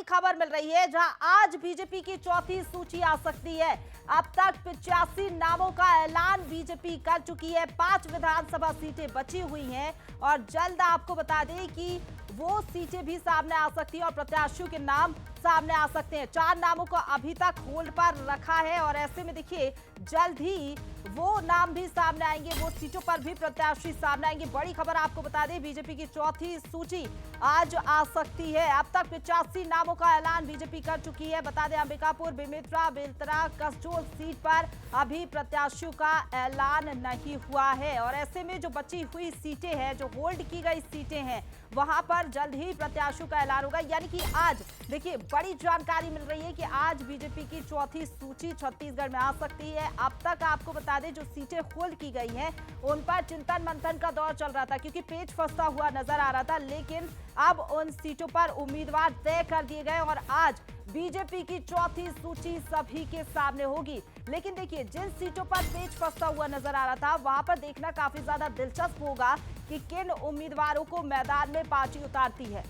खबर मिल रही है जहां आज बीजेपी की चौथी सूची आ सकती है। अब तक 85 नामों का ऐलान बीजेपी कर चुकी है। 5 विधानसभा सीटें बची हुई हैं और जल्द आपको बता दें कि वो सीटें भी सामने आ सकती हैं और प्रत्याशियों के नाम सामने आ सकते हैं। 4 नामों को अभी तक होल्ड पर रखा है और ऐसे में देखिए जल्द ही वो नाम भी सामने आएंगे, वो सीटों पर भी प्रत्याशी सामने आएंगे। बड़ी खबर आपको बता दें, बीजेपी की चौथी सूची आज आ सकती है। अब तक 85 नामों का ऐलान बीजेपी कर चुकी है। बता दें अंबिकापुर, बेमेतरा, बेलतरा, कसडोल सीट पर अभी प्रत्याशियों का ऐलान नहीं हुआ है और ऐसे में जो बची हुई सीटें हैं, जो होल्ड की गई सीटें हैं, वहां पर जल्द ही प्रत्याशियों का ऐलान होगा। यानी कि आज देखिए बड़ी जानकारी मिल रही है कि आज बीजेपी की चौथी सूची छत्तीसगढ़ में आ सकती है। अब तक आपको बता दें जो सीटें होल्ड की गई हैं उन पर चिंतन मंथन का दौर चल रहा था क्योंकि पेच फंसता हुआ नजर आ रहा था, लेकिन अब उन सीटों पर उम्मीदवार तय कर दिए गए और आज बीजेपी की चौथी सूची सभी के सामने होगी। लेकिन देखिए जिन सीटों पर पेच फंसता हुआ नजर आ रहा था वहां पर देखना काफी ज्यादा दिलचस्प होगा कि किन उम्मीदवारों को मैदान में पार्टी उतारती है।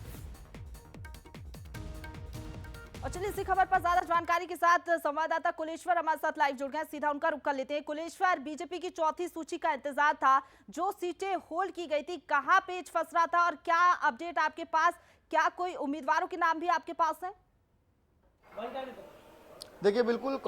और चलिए इसी खबर पर ज्यादा जानकारी के साथ संवाददाता कुलेश्वर हमारे साथ लाइव जुड़ गए, सीधा उनका रुख कर लेते हैं। कुलेश्वर, बीजेपी की चौथी सूची का इंतजार था, जो सीटें होल्ड की गई थी, कहां पेच फंस रहा था और क्या अपडेट आपके पास, क्या कोई उम्मीदवारों के नाम भी आपके पास है? देखिए बिल्कुल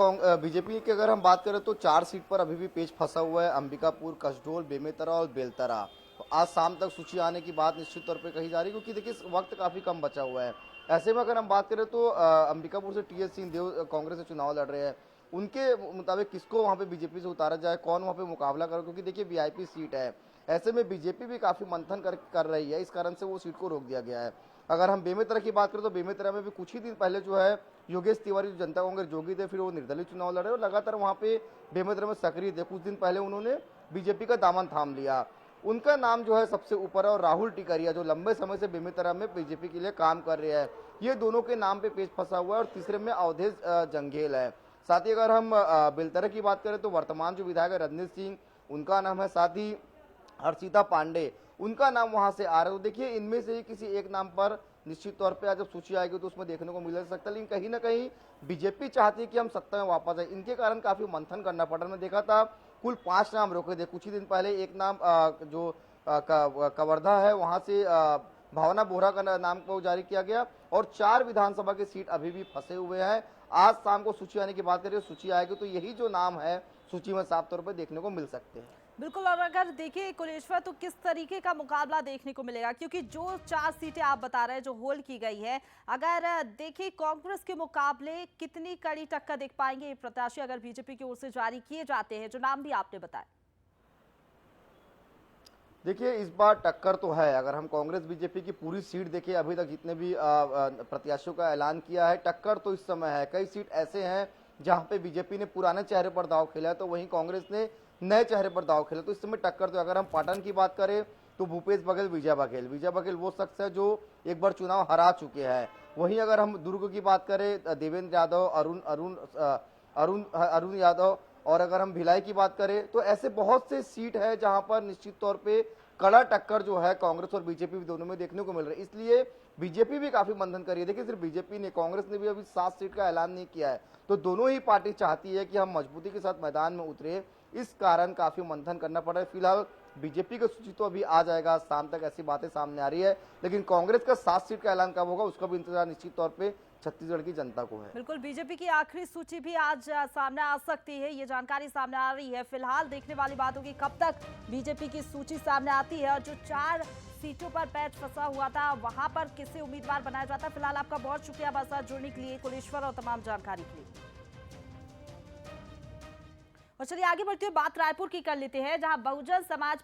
बीजेपी की अगर हम बात करें तो 4 सीट पर अभी भी पेच फंसा हुआ है। अंबिकापुर, कसडोल, बेमेतरा और बेलतरा। तो आज शाम तक सूची आने की बात निश्चित तौर पे कही जा रही है क्योंकि देखिए वक्त काफी कम बचा हुआ है। ऐसे में अगर हम बात करें तो अंबिकापुर से टीएस सिंहदेव कांग्रेस से चुनाव लड़ रहे हैं, उनके मुताबिक किसको वहां पे बीजेपी से उतारा जाए, कौन वहां पे मुकाबला करे, क्योंकि देखिए वीआईपी सीट है। ऐसे में बीजेपी भी काफी मंथन कर रही है, इस कारण से वो सीट को रोक दिया गया है। अगर हम बेमेतरा की बात करें तो बेमेतरा में भी कुछ ही दिन पहले जो है योगेश तिवारी जो जनता कांग्रेस जोगी थे, फिर वो निर्दलीय चुनाव लड़े और लगातार वहां पे बेमेतरा में सक्रिय थे। कुछ दिन पहले उन्होंने बीजेपी का दामन थाम लिया। उनका नाम जो है सबसे ऊपर है और राहुल टिकरिया जो लंबे समय से बेमेतरा में बीजेपी के लिए काम कर रहे हैं, ये दोनों के नाम पे पेच फंसा हुआ है और तीसरे में अवधेश जंघेल है। साथ ही अगर हम बेलतरा की बात करें तो वर्तमान जो विधायक है रजनीश सिंह, उनका नाम है, साथ ही हर्षिता पांडे, उनका नाम वहां से आ रहा है। तो देखिए इनमें से ही किसी एक नाम पर निश्चित तौर पे आज जब सूची आएगी तो उसमें देखने को मिल सकता है, लेकिन कहीं ना कहीं बीजेपी चाहती है कि हम सत्ता में वापस आए। इनके कारण काफी मंथन करना पड़ रहा है। देखा था कुल 5 नाम रोके थे, कुछ ही दिन पहले एक नाम जो कवर्धा है वहां से भावना बोहरा का नाम को जारी किया गया और 4 विधानसभा की सीट अभी भी फंसे हुए हैं। आज शाम को सूची आने की बात करें, सूची आएगी तो यही जो नाम है सूची में साफ तौर पर देखने को मिल सकते हैं। बिल्कुल, और अगर देखिए कुलेश्वर तो किस तरीके का मुकाबला देखने को मिलेगा, क्योंकि जो 4 सीटें आप बता रहे हैं जो होल्ड की गई है, अगर देखिए कांग्रेस के मुकाबले कितनी कड़ी टक्कर देख पाएंगे ये प्रत्याशी अगर बीजेपी की ओर से जारी किए जाते हैं, जो नाम भी आपने बताया? देखिए इस बार टक्कर तो है। अगर हम कांग्रेस बीजेपी की पूरी सीट देखें, अभी तक जितने भी प्रत्याशियों का ऐलान किया है, टक्कर तो इस समय है। कई सीट ऐसे हैं जहां पे बीजेपी ने पुराने चेहरे पर दाव खेला है तो वहीं कांग्रेस ने नए चेहरे पर दाव खेला, तो इस समय टक्कर तो। अगर हम पाटन की बात करें तो भूपेश बघेल, विजय बघेल वो शख्स है जो एक बार चुनाव हरा चुके हैं। वहीं अगर हम दुर्ग की बात करें देवेंद्र यादव, अरुण यादव, और अगर हम भिलाई की बात करें तो ऐसे बहुत से सीट है जहां पर निश्चित तौर पे कड़ा टक्कर जो है कांग्रेस और बीजेपी दोनों में देखने को मिल रहा है। इसलिए बीजेपी भी काफी मंथन कर रही है। देखिए सिर्फ बीजेपी ने, कांग्रेस ने भी अभी 7 सीट का ऐलान नहीं किया है, तो दोनों ही पार्टी चाहती है कि हम मजबूती के साथ मैदान में उतरे। इस कारण काफी मंथन करना पड़ रहा है। फिलहाल बीजेपी का सूची तो अभी आ जाएगा, शाम तक ऐसी बातें सामने आ रही है, लेकिन कांग्रेस का 7 सीट का ऐलान कब होगा उसका भी इंतजार निश्चित तौर पे छत्तीसगढ़ की जनता को है। बिल्कुल, बीजेपी की आखिरी सूची भी आज सामने आ सकती है, ये जानकारी सामने आ रही है। फिलहाल देखने वाली बात होगी कब तक बीजेपी की सूची सामने आती है और जो 4 सीटों पर पैच फंसा हुआ था वहां पर किसे उम्मीदवार बनाया जाता है। फिलहाल आपका बहुत शुक्रिया हमारे साथ जुड़ने के लिए कुलेश्वर और तमाम जानकारी के लिए। और चलिए आगे बढ़ते हुए बात रायपुर की कर लेते हैं, जहां बहुजन समाज